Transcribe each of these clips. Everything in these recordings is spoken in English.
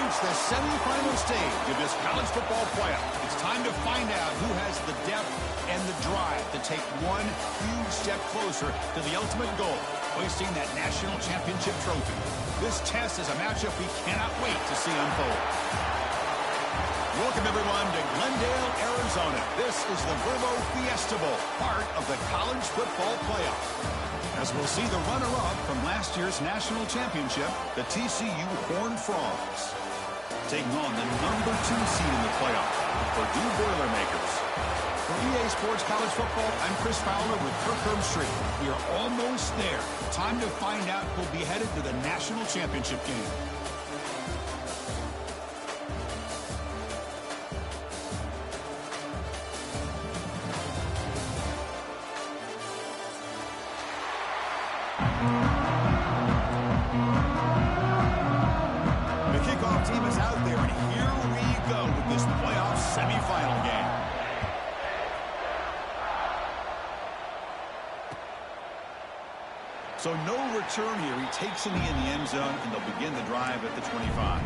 reached the semifinal stage of this college football playoff. It's time to find out who has the depth and the drive to take one huge step closer to the ultimate goal, hoisting that national championship trophy. This test is a matchup we cannot wait to see unfold. Welcome, everyone, to Glendale, Arizona. This is the Fiesta Bowl, part of the college football playoff. As we'll see the runner-up from last year's national championship, the TCU Horned Frogs, taking on the number 2 seed in the playoff, the Purdue Boilermakers. For EA Sports College Football, I'm Chris Fowler with Kirk Herbstreit. We are almost there. Time to find out who'll be headed to the national championship game. The kickoff team is out there, and here we go with this playoff semifinal game. So no return here. He takes it in the end zone, and they'll begin the drive at the 25.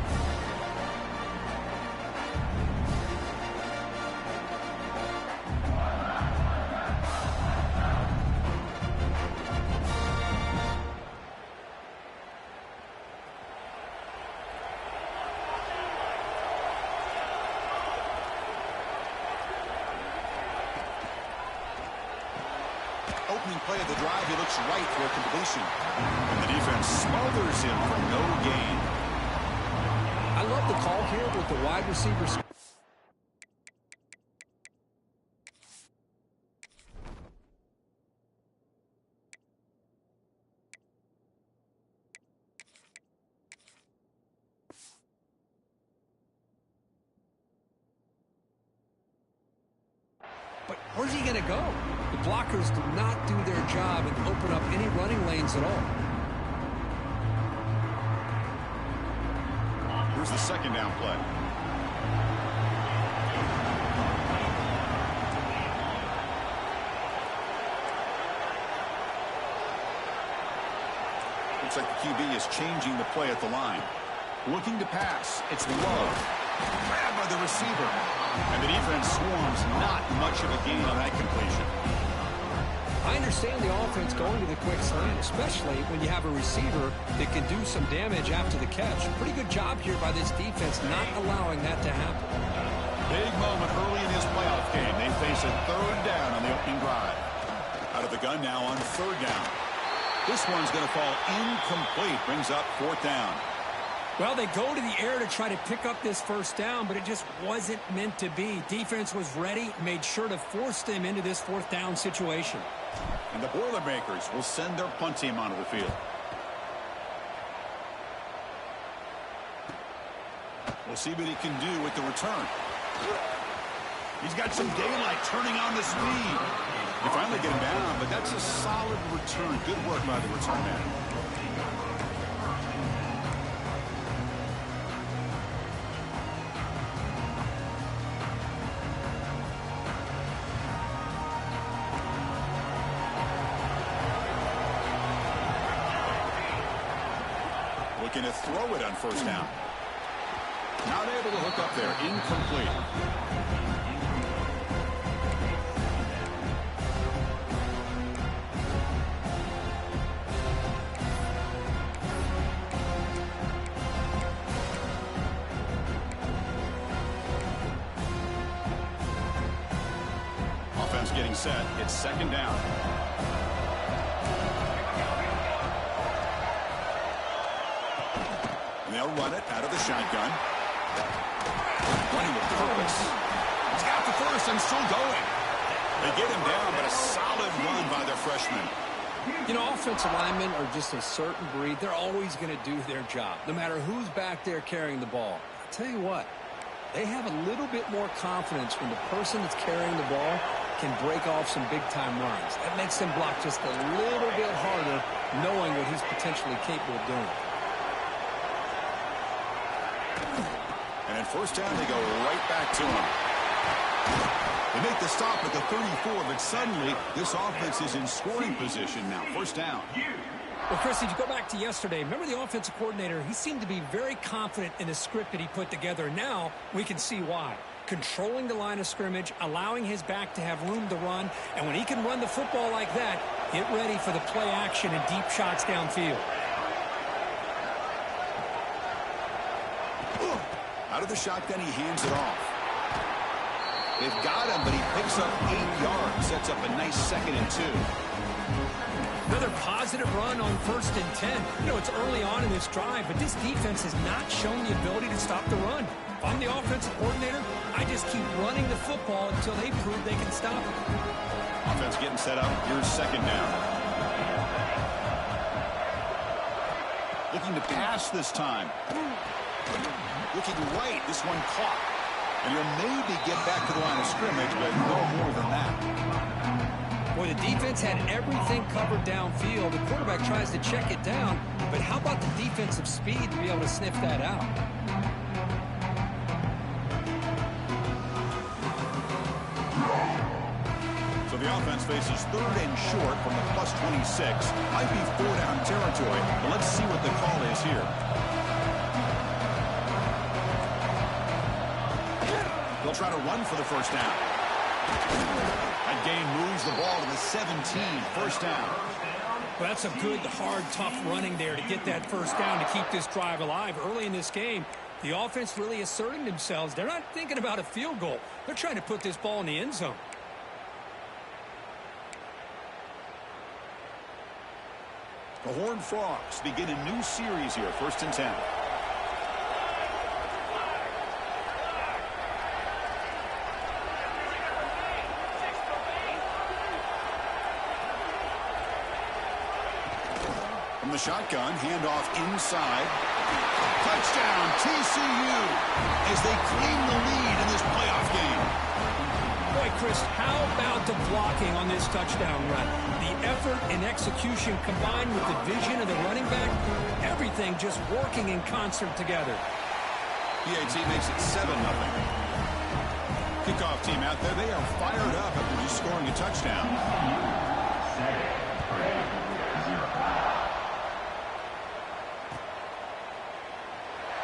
Opening play of the drive, he looks right for a completion. And the defense smothers him for no gain. I love the call here with the wide receivers. But where's he going to go? The blockers do not do their job and open up any running lanes at all. Here's the second down play. Looks like the QB is changing the play at the line. Looking to pass. It's Love. Grabbed by the receiver. And the defense swarms. Not much of a gain on that completion. I understand the offense going to the quick slant, especially when you have a receiver that can do some damage after the catch. Pretty good job here by this defense not allowing that to happen. Big moment early in his playoff game. They face a third down on the opening drive. Out of the gun now on third down. This one's going to fall incomplete. Brings up fourth down. Well, they go to the air to try to pick up this first down, but it just wasn't meant to be. Defense was ready, made sure to force them into this fourth down situation. And the Boilermakers will send their punt team onto the field. We'll see what he can do with the return. He's got some daylight turning on the speed. You finally get him down, but that's a solid return. Good work by the return man. Looking to throw it on first down. Not able to hook up there. Incomplete. Offense getting set. It's second down. And they'll run it out of the shotgun. Running with purpose. He's got the first and still going. They get him down, but a solid run by their freshman. You know, offensive linemen are just a certain breed. They're always going to do their job, no matter who's back there carrying the ball. I'll tell you what, they have a little bit more confidence when the person that's carrying the ball can break off some big-time runs. That makes them block just a little bit harder, knowing what he's potentially capable of doing. And at first down, they go right back to him. They make the stop at the 34, but suddenly this offense is in scoring position now. First down. Well, Chris, if you go back to yesterday, remember the offensive coordinator, he seemed to be very confident in the script that he put together. Now we can see why. Controlling the line of scrimmage, allowing his back to have room to run, and when he can run the football like that, get ready for the play action and deep shots downfield. Out of the shotgun, he hands it off. They've got him, but he picks up 8 yards, sets up a nice 2nd and 2. Another positive run on 1st and 10. You know, it's early on in this drive, but this defense has not shown the ability to stop the run. If I'm the offensive coordinator, I just keep running the football until they prove they can stop it. Offense getting set up. Here's 2nd down. Looking to pass this time. Looking right. This one caught. And he'll maybe get back to the line of scrimmage, but no more than that. Boy, the defense had everything covered downfield. The quarterback tries to check it down, but how about the defensive speed to be able to sniff that out? So the offense faces 3rd and short from the +26. Might be 4-down territory, but let's see what the call is here. They'll try to run for the 1st down. That gain moves the ball to the 17, 1st down. Well, that's a good, hard, tough running there to get that 1st down to keep this drive alive. Early in this game, the offense really asserting themselves. They're not thinking about a field goal. They're trying to put this ball in the end zone. The Horned Frogs begin a new series here, 1st and 10. From the shotgun, handoff inside. Touchdown, TCU, as they claim the lead in this playoff game. Boy, Chris, how about the blocking on this touchdown run? The effort and execution combined with the vision of the running back, everything just working in concert together. PAT makes it 7-0. Kickoff team out there, they are fired up after just scoring a touchdown.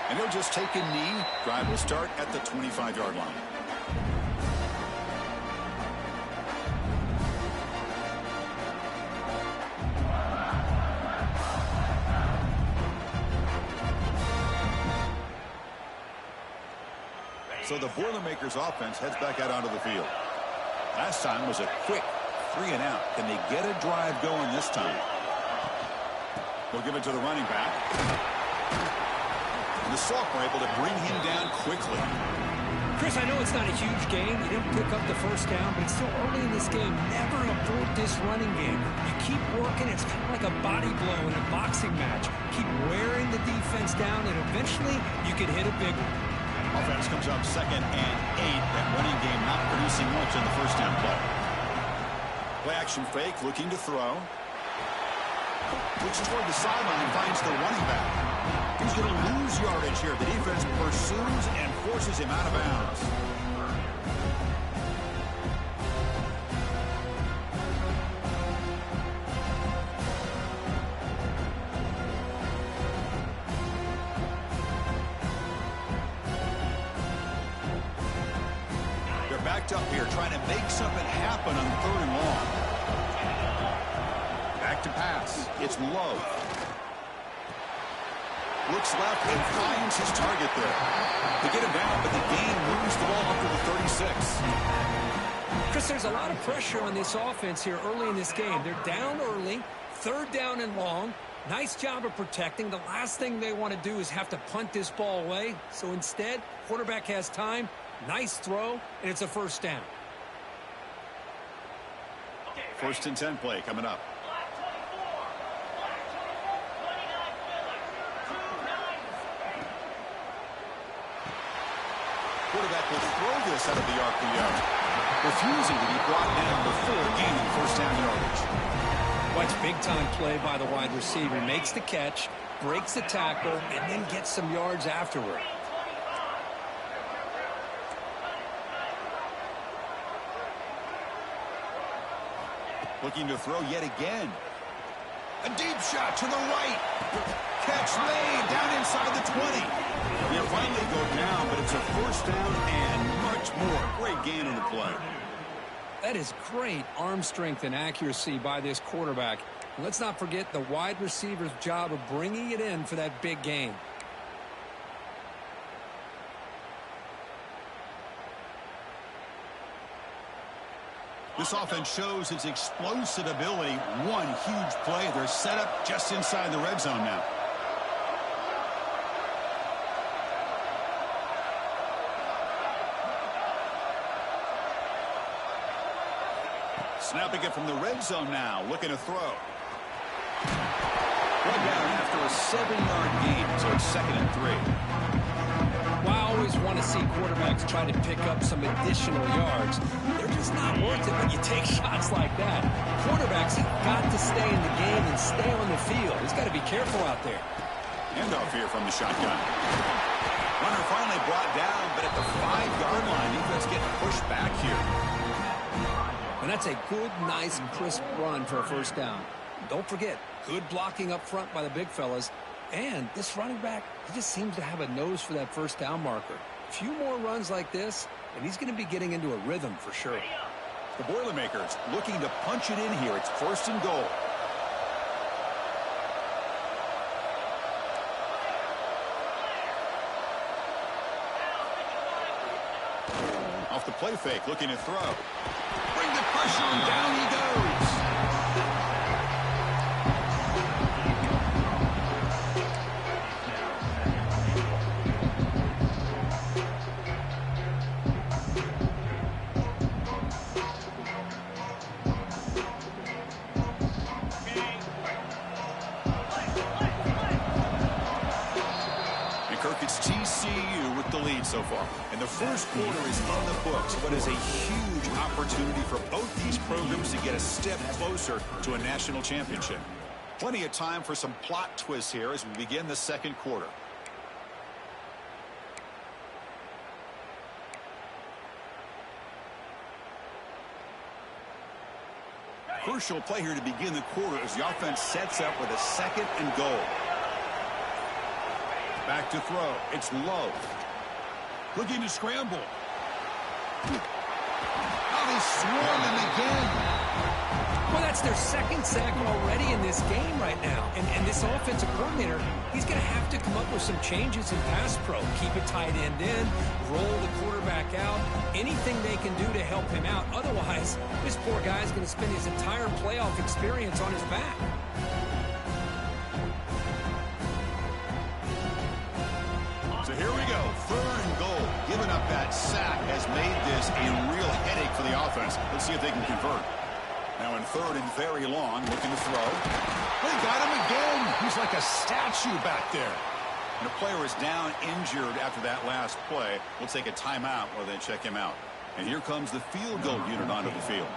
And he'll just take a knee. Drive will start at the 25-yard line. So the Boilermakers offense heads back out onto the field. Last time was a quick 3-and-out. Can they get a drive going this time? They'll give it to the running back. And the sophomore able to bring him down quickly. Chris, I know it's not a huge game. You didn't pick up the 1st down, but it's still early in this game. Never abort this running game. You keep working. It's kind of like a body blow in a boxing match. Keep wearing the defense down, and eventually you can hit a big one. Offense comes up 2nd and 8. That running game not producing much in the 1st down play. Play action fake, looking to throw. Looks toward the sideline and finds the running back. He's going to lose yardage here. The defense pursues and forces him out of bounds. They're backed up here trying to make something happen on 3rd and long. Back to pass. It's low. Looks left and finds his target there. They get him down, but the gain moves the ball up to the 36. Chris, there's a lot of pressure on this offense here early in this game. They're down early, 3rd down and long. Nice job of protecting. The last thing they want to do is have to punt this ball away. So instead, quarterback has time. Nice throw, and it's a 1st down. 1st and 10 play coming up. Quarterback will throw this out of the RPO, refusing to be brought down before gaining 1st down yardage. Watch big-time play by the wide receiver. Makes the catch, breaks the tackle, and then gets some yards afterward. Looking to throw yet again. A deep shot to the right. Catch made down inside the 20. You finally go down, but it's a first down and much more. Great gain on the play. That is great arm strength and accuracy by this quarterback. And let's not forget the wide receiver's job of bringing it in for that big gain. This offense shows its explosive ability. One huge play. They're set up just inside the red zone now. Snapping it from the red zone now. Looking to throw. Brought down after a 7-yard gain, so it's 2nd and 3. Well, I always want to see quarterbacks try to pick up some additional yards. They're just not worth it when you take shots like that. Quarterbacks have got to stay in the game and stay on the field. He's got to be careful out there. Handoff here from the shotgun. Runner finally brought down, but at the 5-yard line, defense getting pushed back here. And that's a good, nice, crisp run for a first down. Don't forget, good blocking up front by the big fellas. And this running back, he just seems to have a nose for that first down marker. A few more runs like this, and he's going to be getting into a rhythm for sure. The Boilermakers looking to punch it in here. It's 1st and goal. Off the play fake, looking to throw. Bring the pressure, and down he goes. It's TCU with the lead so far. And the first quarter is on the books, but is a huge opportunity for both these programs to get a step closer to a national championship. Plenty of time for some plot twists here as we begin the second quarter. Crucial play here to begin the quarter as the offense sets up with a 2nd and goal. Back to throw. It's low. Looking to scramble. Oh, they swarm him again. Well, that's their 2nd sack already in this game right now. And this offensive coordinator, he's going to have to come up with some changes in pass pro. Keep a tight end in, roll the quarterback out, anything they can do to help him out. Otherwise, this poor guy is going to spend his entire playoff experience on his back. So here we go, 3rd and goal. Giving up that sack has made this a real headache for the offense. Let's see if they can convert. Now in 3rd and very long, looking to throw. They got him again. He's like a statue back there. And a player is down injured after that last play. We'll take a timeout while they check him out. And here comes the field goal unit onto the field.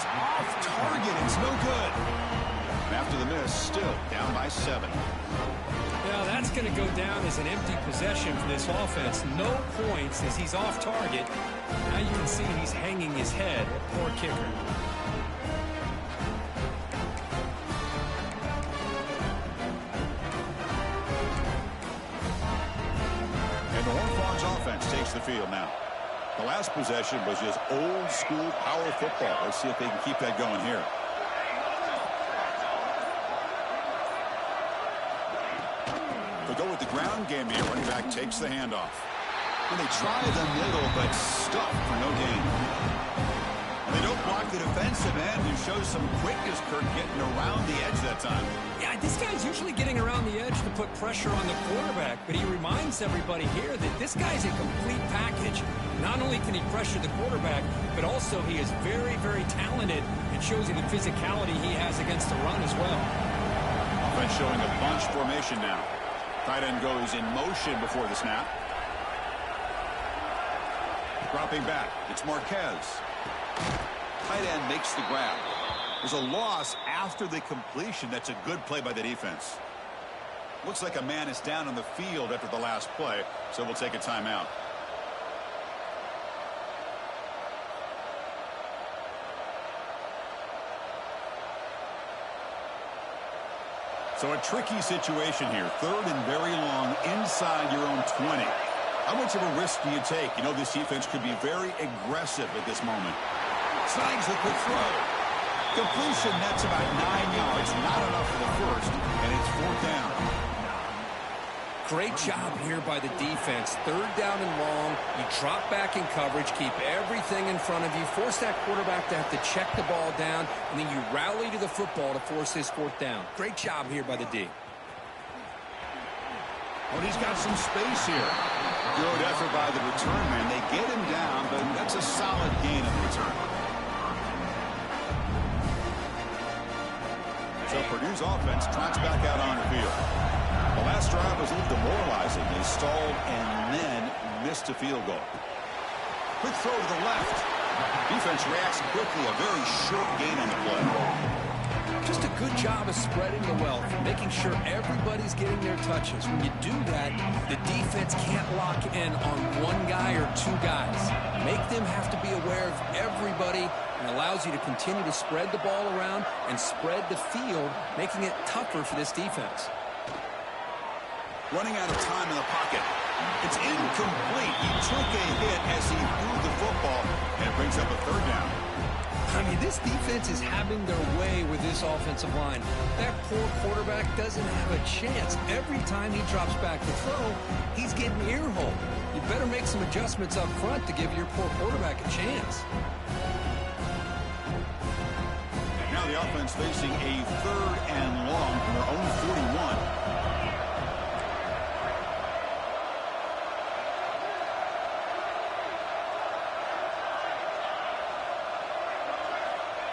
Off target. It's no good. And after the miss, still down by 7. Now that's going to go down as an empty possession for this offense. No points as he's off target. Now you can see he's hanging his head. Poor kicker. And the Horned Frogs offense takes the field now. The last possession was just old school power football. Let's see if they can keep that going here. They'll go with the ground game here. Running back takes the handoff. And they try the middle, but stuffed for no gain. And they don't block the defensive end, who shows some quickness, Kirk, getting around the edge that time. Yeah, this guy's usually getting around the edge to put pressure on the quarterback, but he reminds everybody here that this guy's a complete package. Not only can he pressure the quarterback, but also he is very, very talented and shows you the physicality he has against the run as well. Offense showing a bunch formation now. Tight end goes in motion before the snap. Dropping back, it's Marquez. Tight end makes the grab. There's a loss after the completion. That's a good play by the defense. Looks like a man is down on the field after the last play, so we'll take a timeout. So a tricky situation here. 3rd and very long inside your own 20. How much of a risk do you take? You know, this defense could be very aggressive at this moment. Snags the quick throw. Completion, that's about 9 yards. Not enough for the first, and it's 4th down. Great job here by the defense. 3rd down and long. You drop back in coverage, keep everything in front of you, force that quarterback to have to check the ball down, and then you rally to the football to force this 4th down. Great job here by the D. Well, he's got some space here. Good effort by the return man. They get him down, but that's a solid gain on the return. So Purdue's offense trots back out on the field. The last drive was a little demoralizing. They stalled and then missed a field goal. Quick throw to the left. Defense reacts quickly. A very short gain on the play. Just a good job of spreading the wealth, making sure everybody's getting their touches. When you do that, the defense can't lock in on one guy or 2 guys. Make them have to be aware of everybody, and allows you to continue to spread the ball around and spread the field, making it tougher for this defense. Running out of time in the pocket. It's incomplete. He took a hit as he threw the football, and it brings up a 3rd down. I mean, this defense is having their way with this offensive line. That poor quarterback doesn't have a chance. Every time he drops back to throw, he's getting earholed. You better make some adjustments up front to give your poor quarterback a chance. Now the offense facing a 3rd and long from their own 41.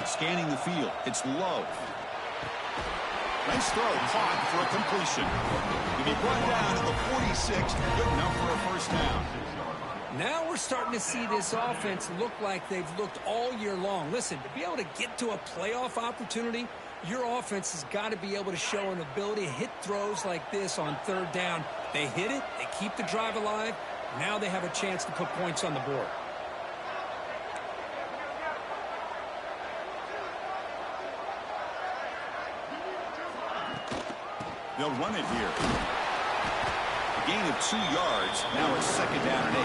Scanning the field. It's Love. Nice throw. Caught for a completion. He'll be brought down to the 46. Good enough for a 1st down. Now we're starting to see this offense look like they've looked all year long. Listen, to be able to get to a playoff opportunity, your offense has got to be able to show an ability to hit throws like this on 3rd down. They hit it. They keep the drive alive. Now they have a chance to put points on the board. They'll run it here. A gain of 2 yards. Now it's 2nd down and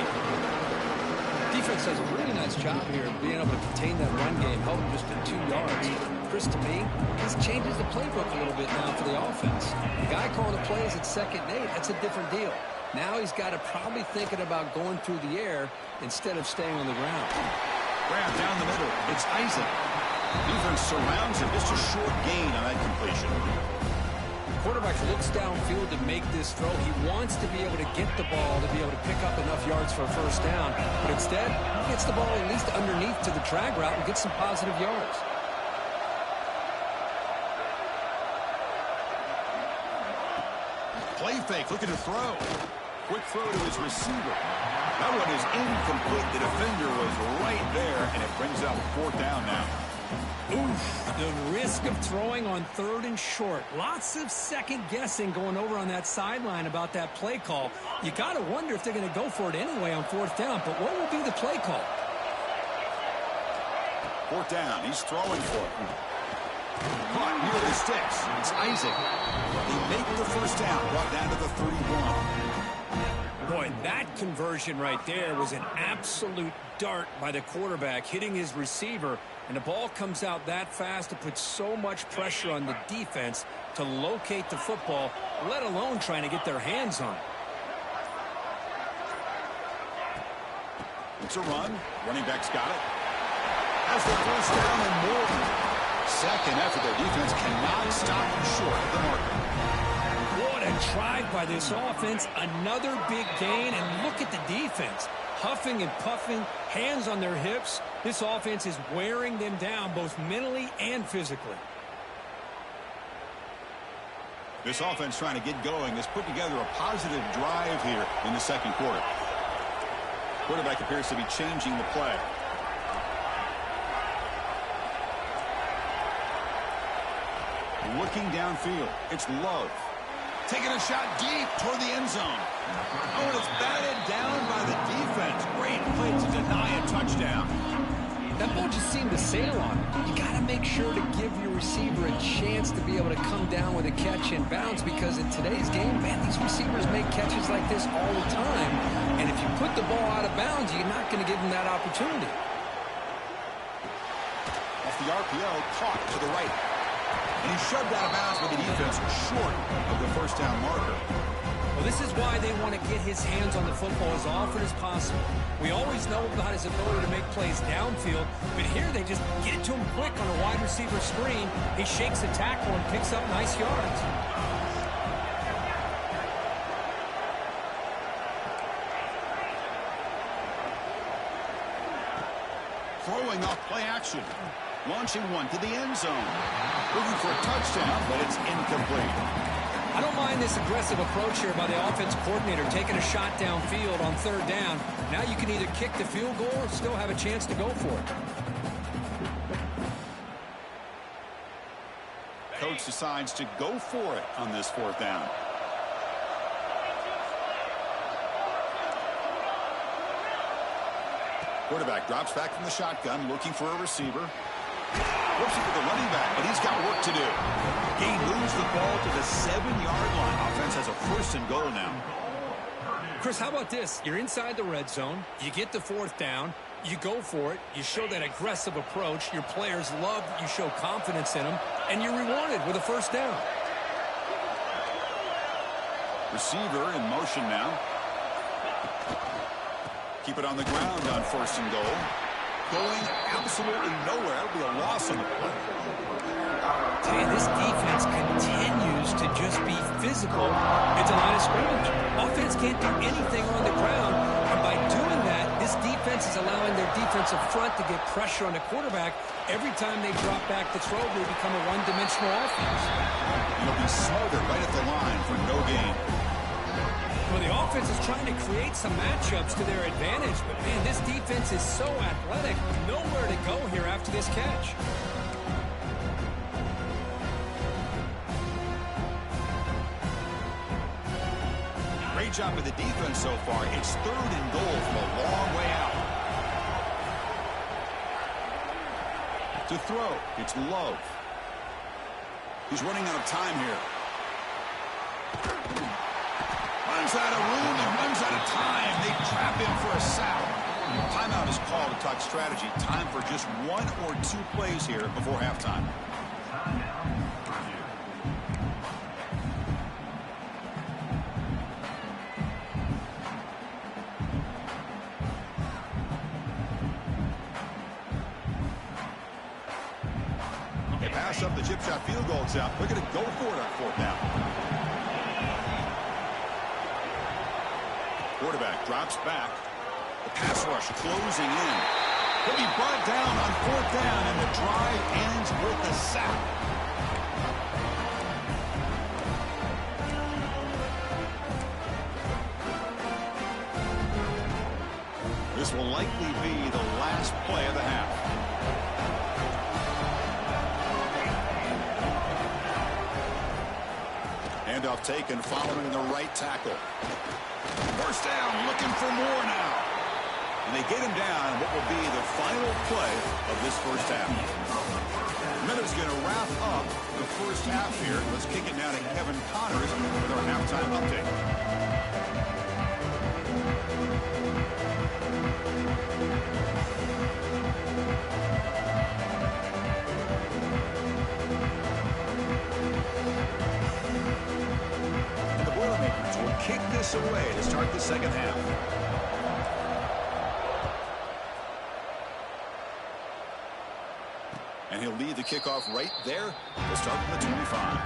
8. Defense does a really nice job here of being able to contain that run game, held them just to 2 yards. Chris, to me, this changes the playbook a little bit now for the offense. The guy calling the plays at 2nd and 8, that's a different deal. Now he's got to probably thinking about going through the air instead of staying on the ground. Grab down the middle. It's Isaac. Defense surrounds him. Just a short gain on that completion. Quarterback looks downfield to make this throw. He wants to be able to get the ball to be able to pick up enough yards for a 1st down. But instead, he gets the ball at least underneath to the drag route and gets some positive yards. Play fake. Looking to throw. Quick throw to his receiver. That one is incomplete. The defender was right there, and it brings up 4th down now. Oof, the risk of throwing on 3rd and short. Lots of second guessing going over on that sideline about that play call. You got to wonder if they're going to go for it anyway on 4th down, but what will be the play call? 4th down. He's throwing for it. Caught near the sticks. It's Isaac. They make the 1st down. Brought down to the 31. Boy, that conversion right there was an absolute dart by the quarterback, hitting his receiver. And the ball comes out that fast to put so much pressure on the defense to locate the football, let alone trying to get their hands on it. It's a run. Running back's got it. Has the 1st down and more. 2nd effort. Their defense cannot stop them short of the mark. What a drive by this offense. Another big gain. And look at the defense. Huffing and puffing, hands on their hips. This offense is wearing them down both mentally and physically. This offense trying to get going has put together a positive drive here in the 2nd quarter. Quarterback appears to be changing the play. Looking downfield. It's Love. Taking a shot deep toward the end zone. Oh, and it's batted down by the defense. Great play to deny a touchdown. That ball just seemed to sail on him. You got to make sure to give your receiver a chance to be able to come down with a catch and bounce, because in today's game, man, these receivers make catches like this all the time. And if you put the ball out of bounds, you're not going to give them that opportunity. Off the RPO, caught to the right. And he shoved out of bounds with the defense short of the first down marker. Well, this is why they want to get his hands on the football as often as possible. We always know about his ability to make plays downfield, but here they just get it to him quick on a wide receiver screen. He shakes a tackle and picks up nice yards. Throwing off play action. Launching one to the end zone. Looking for a touchdown, but it's incomplete. I don't mind this aggressive approach here by the offensive coordinator, taking a shot downfield on third down. Now you can either kick the field goal or still have a chance to go for it. Coach decides to go for it on this fourth down. Quarterback drops back from the shotgun, looking for a receiver. Looks for the running back, but he's got work to do. He moves the ball to the 7-yard line. Offense has a first and goal now. Chris, how about this? You're inside the red zone. You get the fourth down. You go for it. You show that aggressive approach. Your players love that you show confidence in them. And you're rewarded with a first down. Receiver in motion now. Keep it on the ground on first and goal. Going absolutely nowhere. It'll be a loss on the play. Tell you, this defense continues to just be physical at the line of scrimmage. Offense can't do anything on the ground, and by doing that, this defense is allowing their defensive front to get pressure on the quarterback. Every time they drop back to throw, they become a one-dimensional offense. It'll be smothered right at the line for no gain. Well, the offense is trying to create some matchups to their advantage, but, man, this defense is so athletic. Nowhere to go here after this catch. Great job with the defense so far. It's third and goal from a long way out. To throw, it's Love. He's running out of time here. Runs out of room and runs out of time. They trap him for a sack. Timeout is called to talk strategy. Time for just one or two plays here before halftime. They pass up the chip shot field goal attempt. They're going to go for it on fourth down. Quarterback drops back. The pass rush closing in. He'll be brought down on fourth down, and the drive ends with a sack. This will likely be the last play of the half. Handoff taken following the right tackle. First down, looking for more now. And they get him down what will be the final play of this first half. Miller's going to wrap up the first half here. Let's kick it now to Kevin Connors with our halftime update. And the Boilermakers will kick this away to start the second half. And he'll lead the kickoff right there. We'll start from the 25.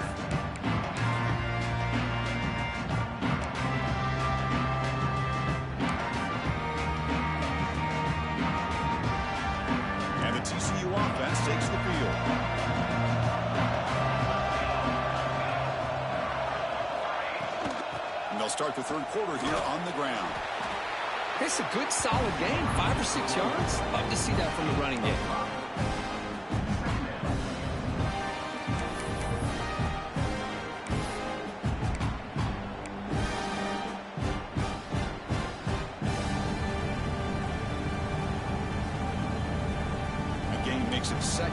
And the TCU offense takes the field. And they'll start the third quarter here on the ground. It's a good, solid game. 5 or 6 yards. Love to see that from the running game.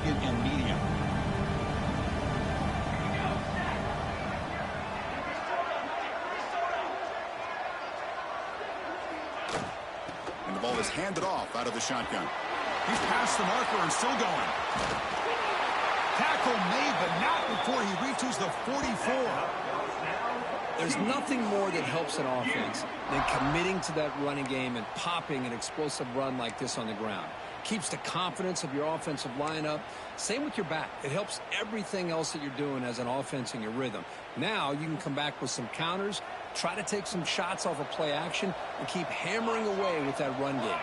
second and medium. And the ball is handed off out of the shotgun. He's past the marker and still going. Tackle made, but not before he reaches the 44. There's nothing more that helps an offense than committing to that running game and popping an explosive run like this on the ground. Keeps the confidence of your offensive lineup. Same with your back. It helps everything else that you're doing as an offense in your rhythm. Now you can come back with some counters, try to take some shots off of play action, and keep hammering away with that run game.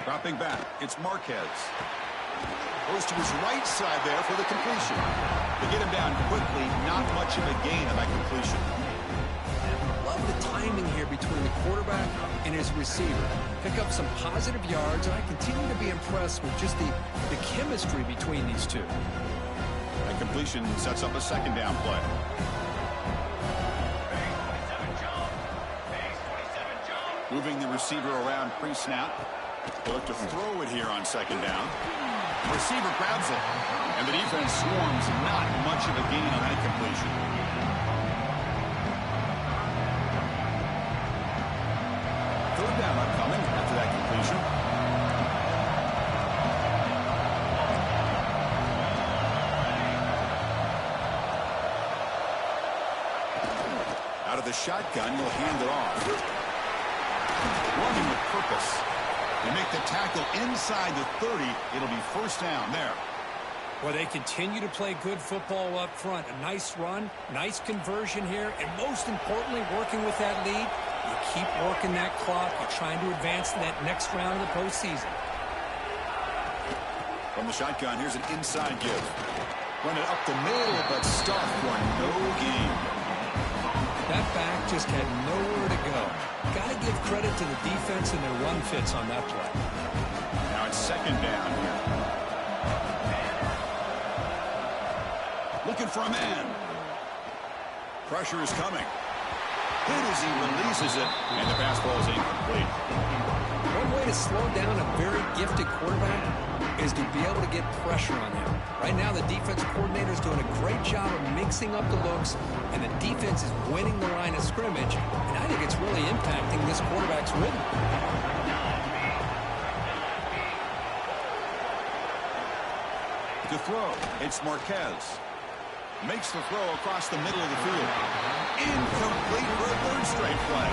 Dropping back, it's Marquez. Goes to his right side there for the completion. They get him down quickly, not much of a gain on that completion. Love the timing here between the quarterback and his receiver. Pick up some positive yards, and I continue to be impressed with just the chemistry between these two. That completion sets up a second down play. Moving the receiver around pre-snap. They'll look to throw it here on second down. The receiver grabs it, and the defense swarms. Not much of a gain on that completion. Third down upcoming after that completion. Out of the shotgun, he'll hand it off. Running with purpose. They make the tackle inside the 30. It'll be first down there. Well, they continue to play good football up front. A nice run, nice conversion here, and most importantly, working with that lead, you keep working that clock. You're trying to advance to that next round of the postseason. From the shotgun, here's an inside give. Run it up the middle, but stuffed for no gain. That back just had nowhere to go. Got to give credit to the defense and their run fits on that play. Now it's second down here. Looking for a man. Pressure is coming. Hit as he releases it, and the pass ball is incomplete. One way to slow down a very gifted quarterback is to be able to get pressure on him. Right now, the defensive coordinator is doing a great job of mixing up the looks, and the defense is winning the line of scrimmage, and I think it's really impacting this quarterback's rhythm. To throw, it's Marquez. Makes the throw across the middle of the field. Incomplete for a third straight play.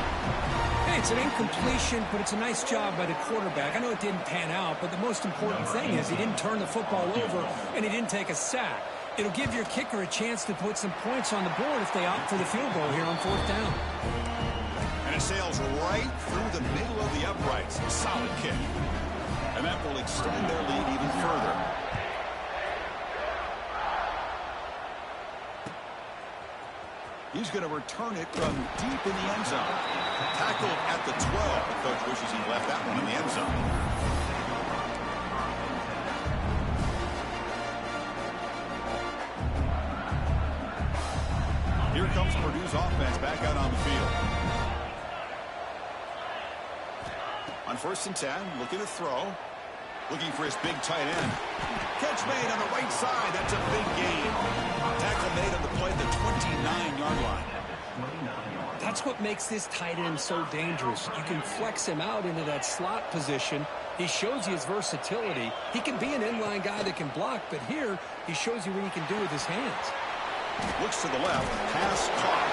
Hey, it's an incompletion, but it's a nice job by the quarterback. I know it didn't pan out, but the most important thing is he didn't turn the football over and he didn't take a sack. It'll give your kicker a chance to put some points on the board if they opt for the field goal here on fourth down. And it sails right through the middle of the uprights. A solid kick. And that will extend their lead even further. He's going to return it from deep in the end zone. Tackled at the 12. The coach wishes he left that one in the end zone. Here comes Purdue's offense back out on the field. On first and 10, looking to throw. Looking for his big tight end. Catch made on the right side. That's a big gain. Tackle made on the play at the 29-yard line. That's what makes this tight end so dangerous. You can flex him out into that slot position. He shows you his versatility. He can be an inline guy that can block, but here he shows you what he can do with his hands. Looks to the left. Pass caught.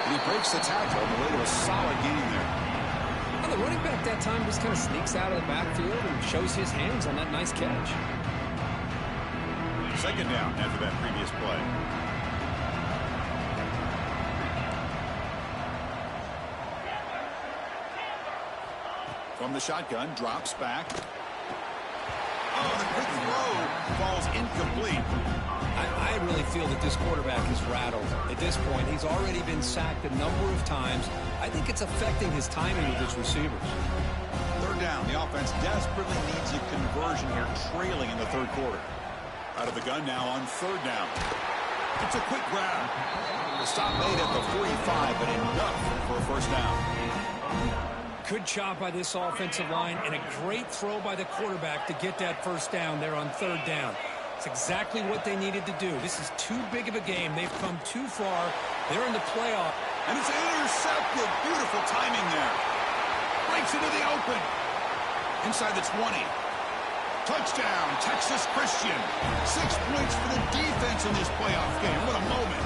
And he breaks the tackle on the way to a solid gain there. Well, the running back that time just kind of sneaks out of the backfield and shows his hands on that nice catch. Second down after that previous play. From the shotgun, drops back. Oh, the quick throw falls incomplete. I really feel that this quarterback is rattled. At this point, he's already been sacked a number of times. I think it's affecting his timing with his receivers. Third down. The offense desperately needs a conversion here, trailing in the third quarter. Out of the gun now on third down. It's a quick grab. The stop made at the 45, but enough for a first down. Good job by this offensive line and a great throw by the quarterback to get that first down there on third down. It's exactly what they needed to do. This is too big of a game. They've come too far. They're in the playoff. And it's intercepted. Beautiful timing there. Breaks into the open. Inside the 20. Touchdown, Texas Christian. 6 points for the defense in this playoff game. What a moment.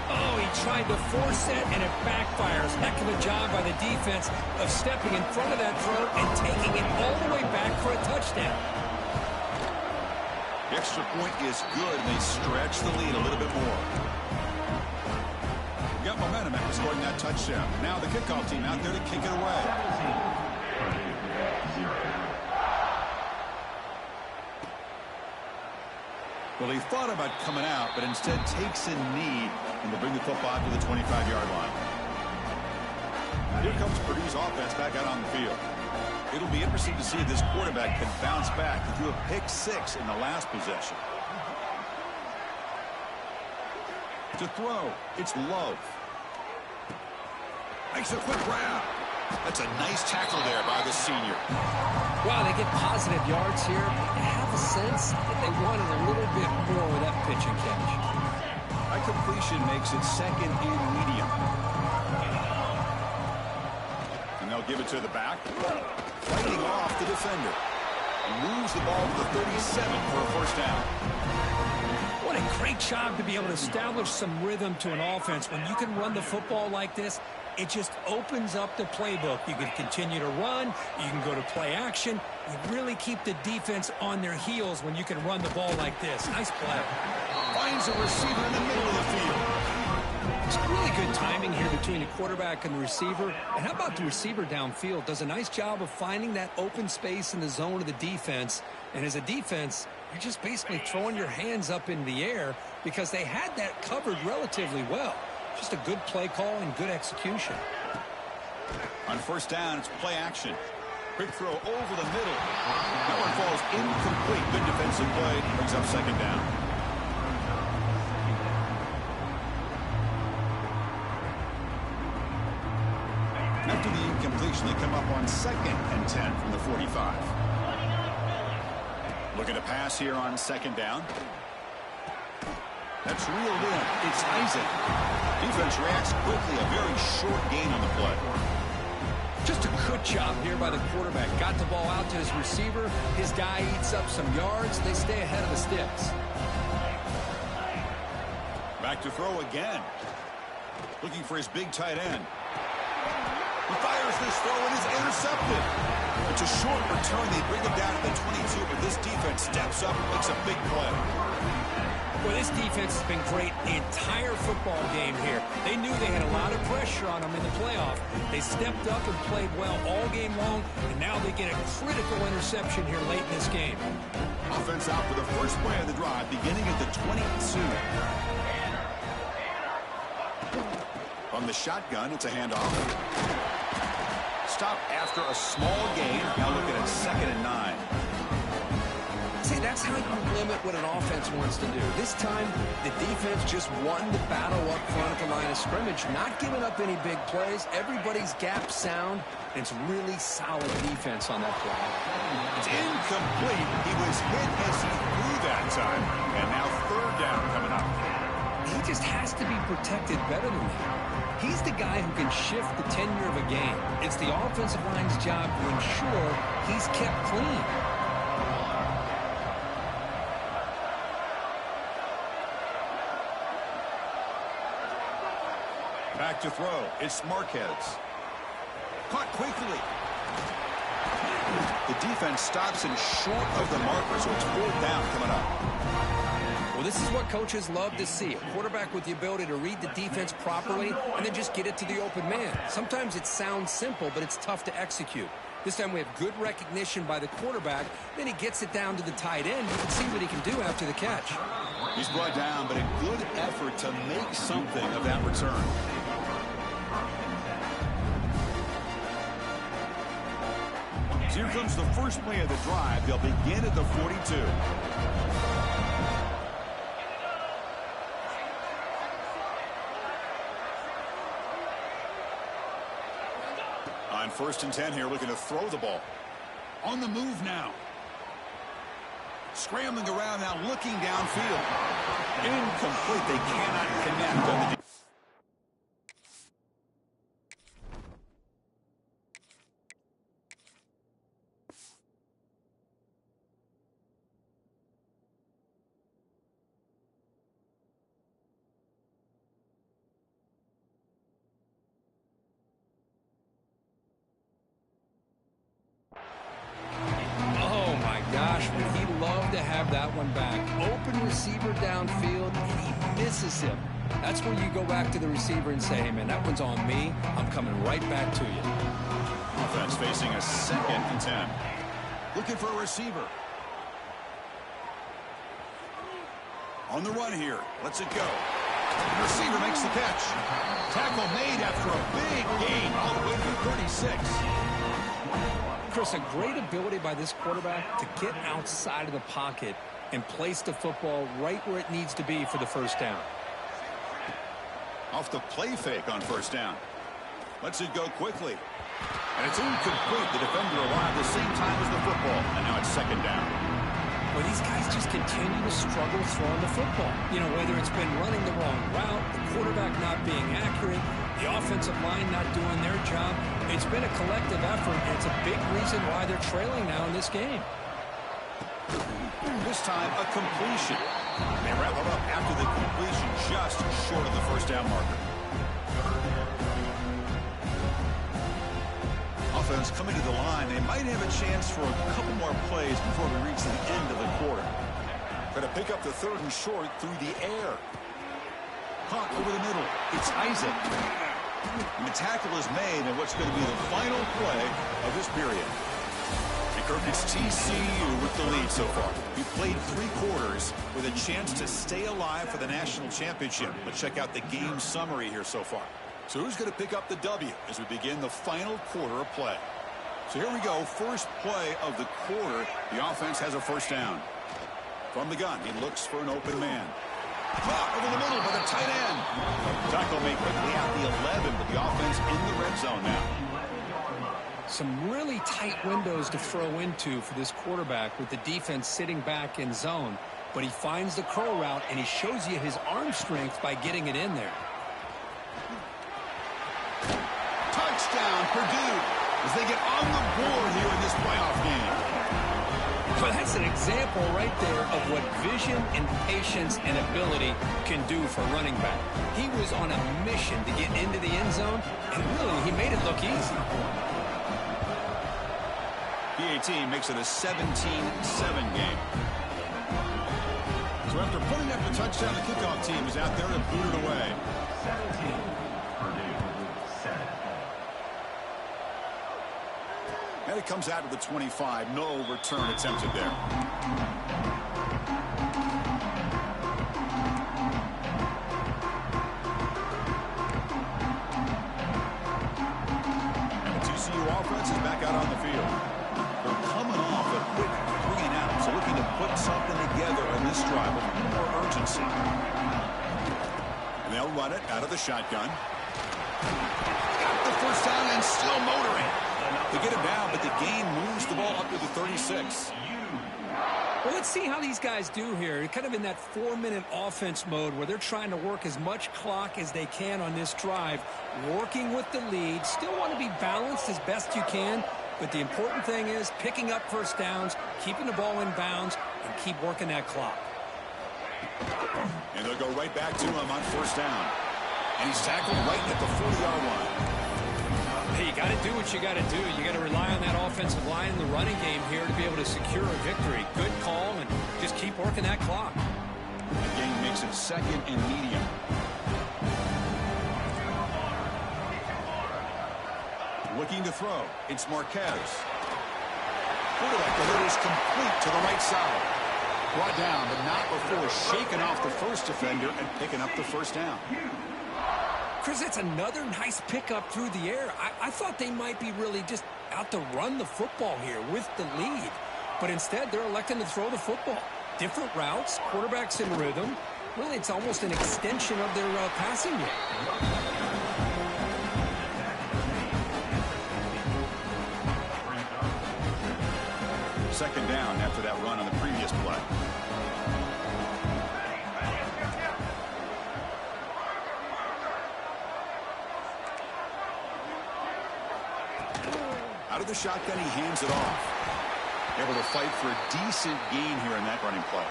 Oh, he tried to force it, and it backfires. Heck of a job by the defense of stepping in front of that throw and taking it all the way back for a touchdown. The extra point is good, and they stretch the lead a little bit more. Got momentum after scoring that touchdown. Now the kickoff team out there to kick it away. Well, he thought about coming out, but instead takes a knee and will bring the football to the 25-yard line. Here comes Purdue's offense back out on the field. It'll be interesting to see if this quarterback can bounce back. He threw a pick-6 in the last possession. To throw, it's Love. Makes a quick grab. That's a nice tackle there by the senior. Wow, they get positive yards here. I have a sense that they wanted a little bit more with that pitch and catch. That completion makes it second and medium. And they'll give it to the back. Fighting off the defender. Moves the ball to the 37 for a first down. What a great job to be able to establish some rhythm to an offense. When you can run the football like this, it just opens up the playbook. You can continue to run. You can go to play action. You really keep the defense on their heels when you can run the ball like this. Nice play. Finds a receiver in the middle of the field. It's really good timing here between the quarterback and the receiver. And how about the receiver downfield? Does a nice job of finding that open space in the zone of the defense. And as a defense, you're just basically throwing your hands up in the air because they had that covered relatively well. Just a good play call and good execution. On first down, it's play action. Quick throw over the middle. That one falls incomplete. Good defensive play. Brings up second down. After the incompletion, they come up on 2nd and 10 from the 45. Looking to pass here on second down. That's reeled in. It's Isaac. Defense reacts quickly. A very short gain on the play. Just a good job here by the quarterback. Got the ball out to his receiver. His guy eats up some yards. They stay ahead of the sticks. Back to throw again. Looking for his big tight end. He fires this throw and is intercepted. It's a short return. They bring him down to the 22, but this defense steps up and makes a big play. Well, this defense has been great the entire football game here. They knew they had a lot of pressure on them in the playoff. They stepped up and played well all game long, and now they get a critical interception here late in this game. Offense out for the first play of the drive, beginning at the 22. From the shotgun, it's a handoff. Stop after a small gain. Now looking at 2nd and 9. See, that's how you limit what an offense wants to do. This time, the defense just won the battle up front at the line of scrimmage, not giving up any big plays. Everybody's gap sound, and it's really solid defense on that play. It's incomplete. He was hit as he threw that time, and now third down coming up. He just has to be protected better than that. He's the guy who can shift the tenure of a game. It's the offensive line's job to ensure he's kept clean. Back to throw. It's Marquez. Caught quickly. The defense stops him short of the marker, so it's fourth down coming up. Well, this is what coaches love to see. A quarterback with the ability to read the defense properly and then just get it to the open man. Sometimes it sounds simple, but it's tough to execute. This time we have good recognition by the quarterback. Then he gets it down to the tight end. You can see what he can do after the catch. He's brought down, but a good effort to make something of that return. Here comes the first play of the drive. They'll begin at the 42. On 1st and 10 here, looking to throw the ball. On the move now. Scrambling around now, looking downfield. Incomplete. They cannot connect on the... That one back. Open receiver downfield, and he misses him. That's where you go back to the receiver and say, hey, man, that one's on me. I'm coming right back to you. Offense facing a 2nd and 10. Looking for a receiver. On the run here. Lets it go. The receiver makes the catch. Tackle made after a big gain all the way to 36. Chris, a great ability by this quarterback to get outside of the pocket and place the football right where it needs to be for the 1st down. Off the play fake on 1st down. Lets it go quickly. And it's incomplete. The defender arrived the same time as the football. And now it's 2nd down. Well, these guys just continue to struggle throwing the football. You know, whether it's been running the wrong route, the quarterback not being accurate, the offensive line not doing their job. It's been a collective effort, and it's a big reason why they're trailing now in this game. This time, a completion. They wrap it up after the completion, just short of the 1st down marker. Offense coming to the line. They might have a chance for a couple more plays before we reach the end of the quarter. Going to pick up the 3rd and short through the air. Caught over the middle. It's Isaac. And the tackle is made in what's going to be the final play of this period. And Kirk, it's TCU with the lead so far. We played 3 quarters with a chance to stay alive for the national championship. Let's check out the game summary here so far. So who's going to pick up the W as we begin the final quarter of play? So here we go. First play of the quarter. The offense has a 1st down. From the gun, he looks for an open man. Caught over the middle by the tight end. Tackle made quickly at the 11, but the offense in the red zone now. Some really tight windows to throw into for this quarterback with the defense sitting back in zone. But he finds the curl route, and he shows you his arm strength by getting it in there. Touchdown, Purdue, as they get on the board here in this playoff game. Well, that's an example right there of what vision and patience and ability can do for running back. He was on a mission to get into the end zone, and really, he made it look easy. PAT makes it a 17-7 game. So after putting up the touchdown, the kickoff team is out there to boot it away. 17, Purdue, 7. And it comes out to the 25. No return attempted there. And the TCU offense is back out on the field. They're coming off a quick 3 and out, so looking to put something together on this drive with a little more urgency. And they'll run it out of the shotgun. Got the 1st down and still motoring. They get him down, but the gain moves the ball up to the 36. Well, let's see how these guys do here. They're kind of in that 4-minute offense mode where they're trying to work as much clock as they can on this drive, working with the lead. Still want to be balanced as best you can, but the important thing is picking up 1st downs, keeping the ball in bounds, and keep working that clock. And they'll go right back to him on 1st down. And he's tackled right at the 40-yard line. Hey, you got to do what you got to do. You got to rely on that offensive line in the running game here to be able to secure a victory. Good call, and just keep working that clock. The game makes it 2nd and medium. Looking to throw. It's Marquez. Quarterback delivers complete to the right side. Brought down, but not before shaking off the first defender and picking up the 1st down. Chris, it's another nice pickup through the air. I thought they might be really just out to run the football here with the lead. But instead, they're electing to throw the football. Different routes, quarterbacks in rhythm. Really, it's almost an extension of their passing game. Second down after that run on the previous play. Out of the shotgun, he hands it off. Able to fight for a decent gain here in that running play.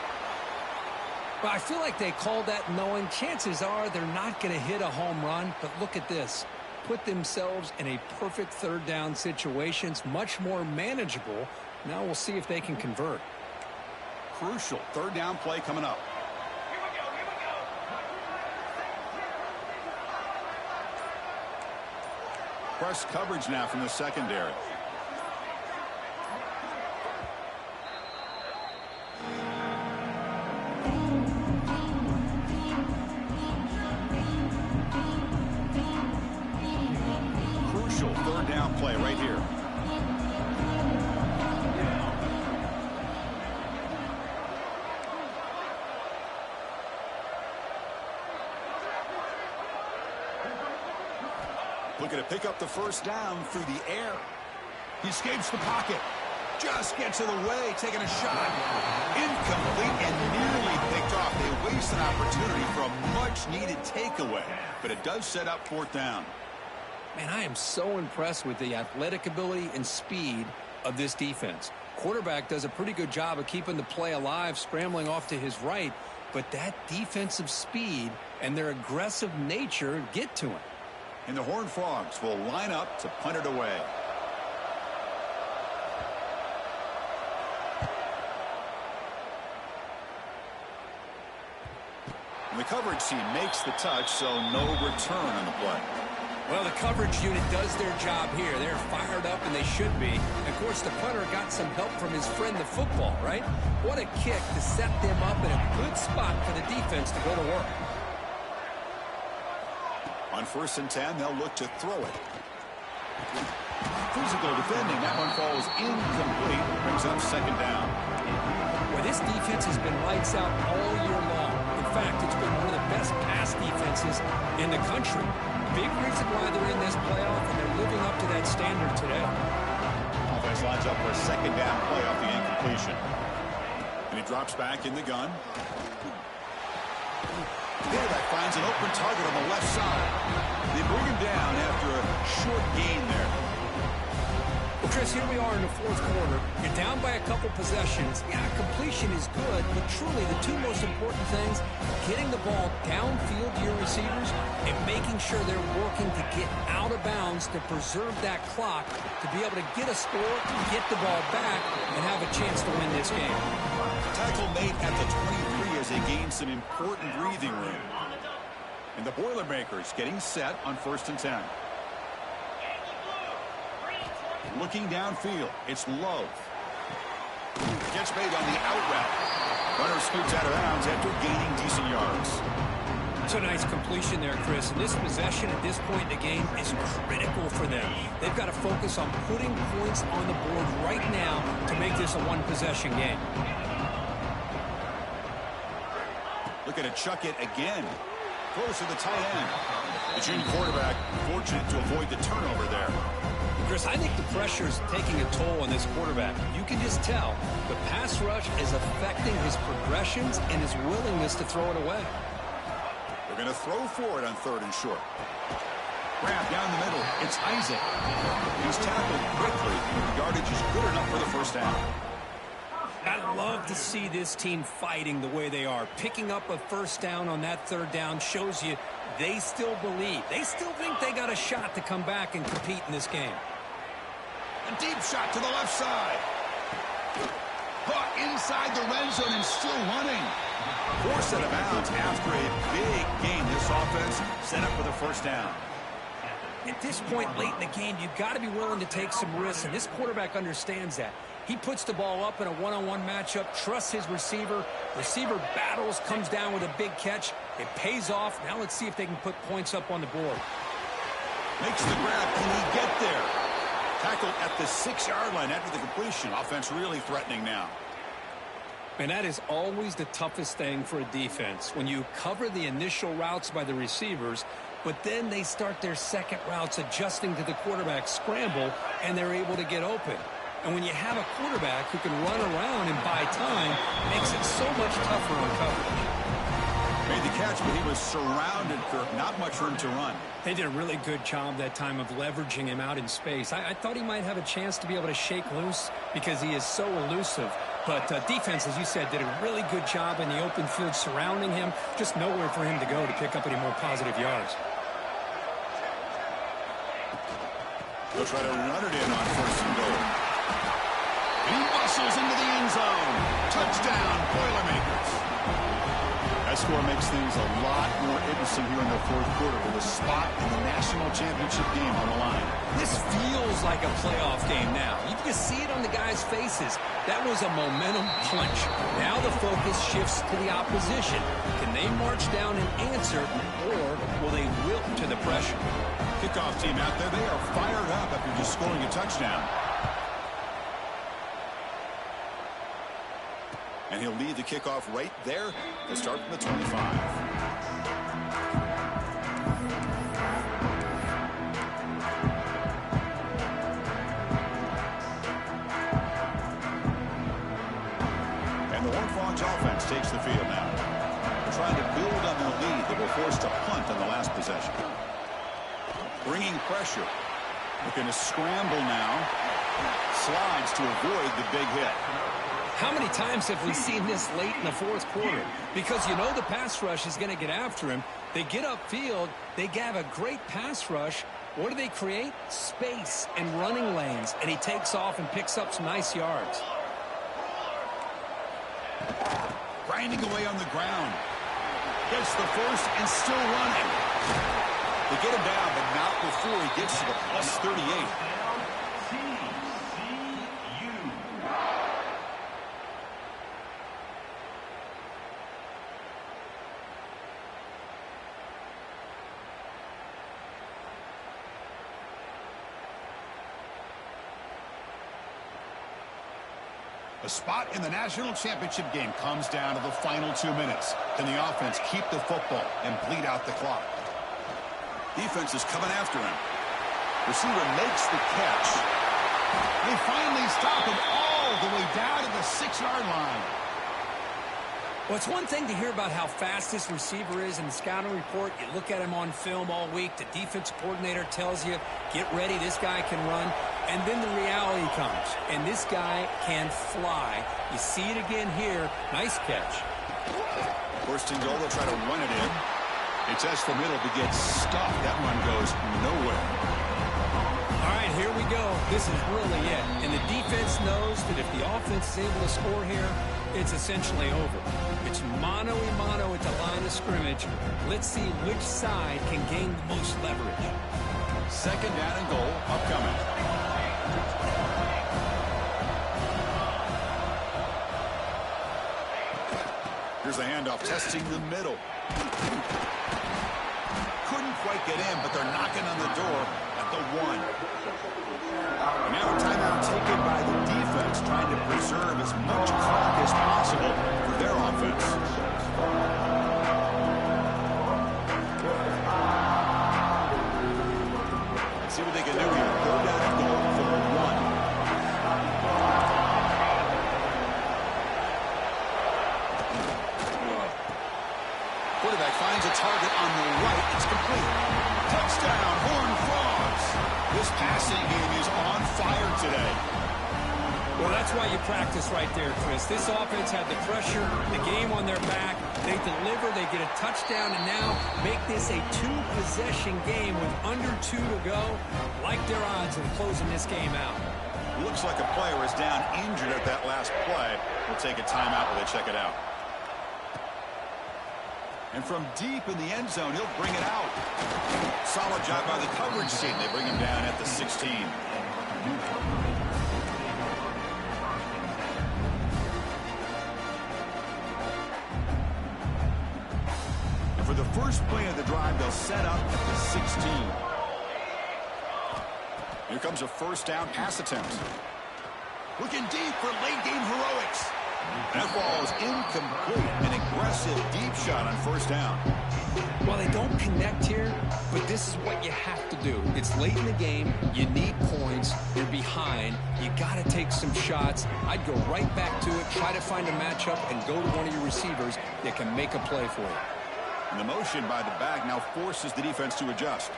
Well, I feel like they called that knowing chances are they're not going to hit a home run. But look at this. Put themselves in a perfect third down situation. It's much more manageable. Now we'll see if they can convert. Crucial third down play coming up. Press coverage now from the secondary. Crucial third down play right here. Looking to pick up the first down through the air. He escapes the pocket. Just gets in the way, taking a shot. Incomplete and nearly picked off. They waste an opportunity for a much-needed takeaway. But it does set up fourth down. Man, I am so impressed with the athletic ability and speed of this defense. Quarterback does a pretty good job of keeping the play alive, scrambling off to his right. But that defensive speed and their aggressive nature get to him. And the Horned Frogs will line up to punt it away. And the coverage team makes the touch, so no return on the play. Well, the coverage unit does their job here. They're fired up, and they should be. And of course, the punter got some help from his friend, the football, right? What a kick to set them up in a good spot for the defense to go to work. On 1st and 10, they'll look to throw it. Physical defending. That one falls incomplete. Brings up second down. Well, this defense has been lights out all year long. In fact, it's been one of the best pass defenses in the country. Big reason why they're in this playoff, and they're living up to that standard today. Offense lines up for a second down play off the incompletion. And he drops back in the gun. Quarterback finds an open target on the left side. They bring him down after a short gain there. Well, Chris, here we are in the fourth quarter. You're down by a couple possessions. Yeah, completion is good, but truly the two most important things, getting the ball downfield to your receivers and making sure they're working to get out of bounds to preserve that clock to be able to get a score, get the ball back, and have a chance to win this game. Tackle made at the 23 as they gain some important breathing room. And the Boilermakers getting set on 1st and 10. Looking downfield, it's Love. Catch made on the out route. Runner scoots out of bounds after gaining decent yards. It's a nice completion there, Chris. And this possession at this point in the game is critical for them. They've got to focus on putting points on the board right now to make this a one-possession game. Looking to chuck it again. Throws to the tight end. The junior quarterback fortunate to avoid the turnover there. Chris, I think the pressure is taking a toll on this quarterback. You can just tell the pass rush is affecting his progressions and his willingness to throw it away. They're going to throw for it on 3rd and short. Grab down the middle. It's Isaac. He's tackled quickly. The yardage is good enough for the first down. I love to see this team fighting the way they are. Picking up a first down on that 3rd down shows you they still believe. They still think they got a shot to come back and compete in this game. A deep shot to the left side. Caught inside the red zone and still running. Forced out of bounds after a big gain. This offense set up for the first down. At this point late in the game, you've got to be willing to take some risks, and this quarterback understands that. He puts the ball up in a one-on-one matchup, trusts his receiver. Receiver battles, comes down with a big catch. It pays off. Now let's see if they can put points up on the board. Makes the grab. Can he get there? Tackled at the 6-yard line after the completion. Offense really threatening now. And that is always the toughest thing for a defense. When you cover the initial routes by the receivers, but then they start their second routes adjusting to the quarterback scramble, and they're able to get open. And when you have a quarterback who can run around and buy time, it makes it so much tougher on coverage. Made the catch, but he was surrounded, Kirk. Not much room to run. They did a really good job that time of leveraging him out in space. I thought he might have a chance to be able to shake loose because he is so elusive. But defense, as you said, did a really good job in the open field surrounding him. Just nowhere for him to go to pick up any more positive yards. They'll try to run it in on 1st and goal. And he muscles into the end zone. Touchdown, Boilermakers. That score makes things a lot more interesting here in the 4th quarter with a spot in the national championship game on the line. This feels like a playoff game now. You can see it on the guys' faces. That was a momentum punch. Now the focus shifts to the opposition. Can they march down and answer, or will they wilt to the pressure? Kickoff team out there, they are fired up after just scoring a touchdown. And he'll lead the kickoff right there to start from the 25. And the Horned Frogs offense takes the field now. They're trying to build on their lead. They were forced to punt on the last possession. Bringing pressure. Looking to scramble now. Slides to avoid the big hit. How many times have we seen this late in the 4th quarter? Because you know the pass rush is going to get after him. They get upfield. They have a great pass rush. What do they create? Space and running lanes. And he takes off and picks up some nice yards. Grinding away on the ground. Gets the first and still running. They get him down, but not before he gets to the plus 38. The spot in the national championship game comes down to the final 2 minutes. Can the offense keep the football and bleed out the clock? Defense is coming after him. Receiver makes the catch. They finally stop him all the way down to the 6-yard line. Well, it's one thing to hear about how fast this receiver is in the scouting report. You look at him on film all week. The defense coordinator tells you, get ready, this guy can run. And then the reality comes, and this guy can fly. You see it again here. Nice catch. 1st and goal, they'll try to run it in. They test the middle to get stuffed. That one goes nowhere. All right, here we go. This is really it. And the defense knows that if the offense is able to score here, it's essentially over. It's mano-a-mano at the line of scrimmage. Let's see which side can gain the most leverage. 2nd down and goal, upcoming. Here's the handoff, testing the middle. Couldn't quite get in, but they're knocking on the door at the 1. And now a timeout taken by the defense, trying to preserve as much clock as possible for their offense. Let's see what they can do here. 3rd down and goal for the 1. Quarterback finds a target on the right. It's complete. Touchdown, Horned Frogs. This passing game is on fire today. Well, that's why you practice right there, Chris. This offense had the pressure, the game on their back. They deliver, they get a touchdown, and now make this a 2-possession game with under 2 to go. Like their odds of closing this game out. Looks like a player is down injured at that last play. We'll take a timeout while they check it out. And from deep in the end zone, he'll bring it out. Solid job by the coverage team. They bring him down at the 16. And for the first play of the drive, they'll set up at the 16. Here comes a 1st down pass attempt. Looking deep for late game heroics. That ball is incomplete. An aggressive deep shot on first down. Well, they don't connect here, but this is what you have to do. It's late in the game. You need points. You're behind. You got to take some shots. I'd go right back to it, try to find a matchup, and go to one of your receivers that can make a play for you. And the motion by the back now forces the defense to adjust.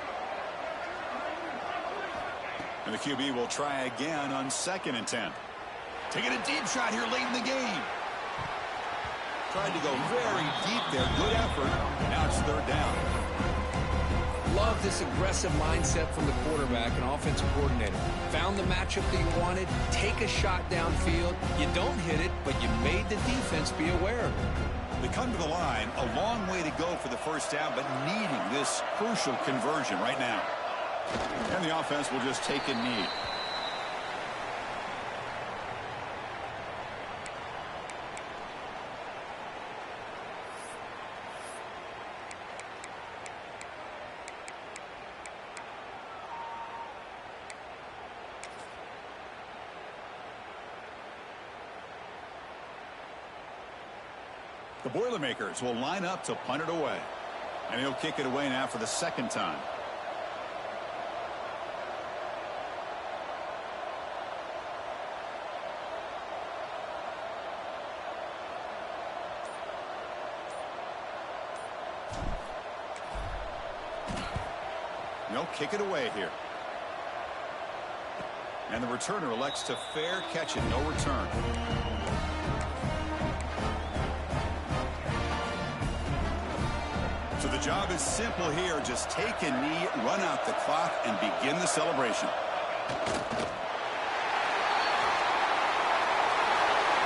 And the QB will try again on 2nd and 10. Taking a deep shot here late in the game. Tried to go very deep there. Good effort. Now it's 3rd down. Love this aggressive mindset from the quarterback and offensive coordinator. Found the matchup that you wanted. Take a shot downfield. You don't hit it, but you made the defense be aware of it. They come to the line. A long way to go for the first down, but needing this crucial conversion right now. And the offense will just take a knee. The Boilermakers will line up to punt it away. And he'll kick it away now for the 2nd time. They'll kick it away here. And the returner elects to fair catch it, no return. So the job is simple here. Just take a knee, run out the clock, and begin the celebration.